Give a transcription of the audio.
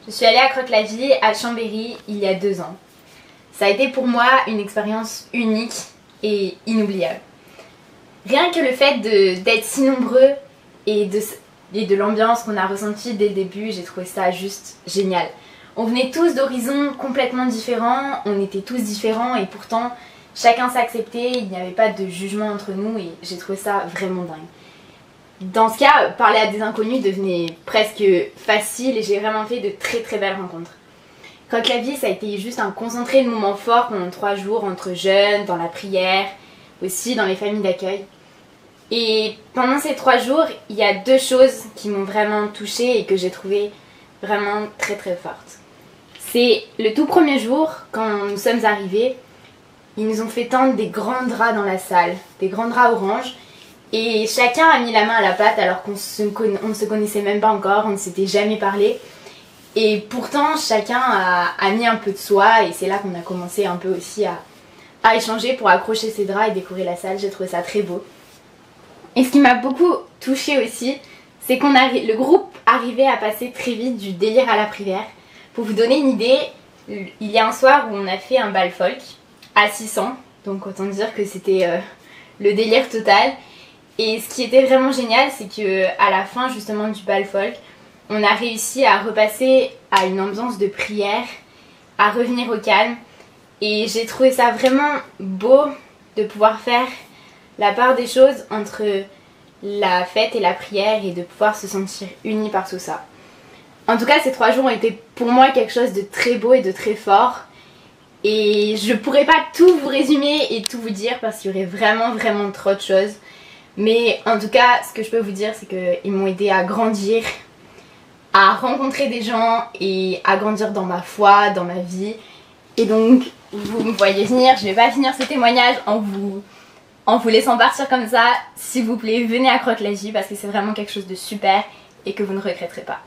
Je suis allée à Croque-la-Vie à Chambéry il y a 2 ans. Ça a été pour moi une expérience unique et inoubliable. Rien que le fait d'être si nombreux et de l'ambiance qu'on a ressentie dès le début, j'ai trouvé ça juste génial. On venait tous d'horizons complètement différents, on était tous différents et pourtant chacun s'acceptait, il n'y avait pas de jugement entre nous et j'ai trouvé ça vraiment dingue. Dans ce cas, parler à des inconnus devenait presque facile et j'ai vraiment fait de très belles rencontres. Croque-la-Vie, ça a été juste un concentré de moments forts pendant 3 jours entre jeunes, dans la prière, aussi dans les familles d'accueil. Et pendant ces 3 jours, il y a 2 choses qui m'ont vraiment touchée et que j'ai trouvé vraiment très fortes. C'est le tout premier jour, quand nous sommes arrivés, ils nous ont fait tendre des grands draps dans la salle, des grands draps orange. Et chacun a mis la main à la pâte alors qu'on ne se connaissait même pas encore, on ne s'était jamais parlé. Et pourtant chacun a mis un peu de soi et c'est là qu'on a commencé un peu aussi à échanger pour accrocher ses draps et décorer la salle. J'ai trouvé ça très beau. Et ce qui m'a beaucoup touchée aussi, c'est que le groupe arrivait à passer très vite du délire à la prière. Pour vous donner une idée, il y a un soir où on a fait un bal folk à 600, donc autant dire que c'était le délire total. Et ce qui était vraiment génial, c'est qu'à la fin justement du bal folk, on a réussi à repasser à une ambiance de prière, à revenir au calme. Et j'ai trouvé ça vraiment beau de pouvoir faire la part des choses entre la fête et la prière et de pouvoir se sentir unis par tout ça. En tout cas, ces 3 jours ont été pour moi quelque chose de très beau et de très fort. Et je pourrais pas tout vous résumer et tout vous dire parce qu'il y aurait vraiment trop de choses. Mais en tout cas, ce que je peux vous dire, c'est qu'ils m'ont aidé à grandir, à rencontrer des gens et à grandir dans ma foi, dans ma vie. Et donc, vous me voyez venir, je vais pas finir ce témoignage en vous laissant partir comme ça. S'il vous plaît, venez à Croque-la-Vie parce que c'est vraiment quelque chose de super et que vous ne regretterez pas.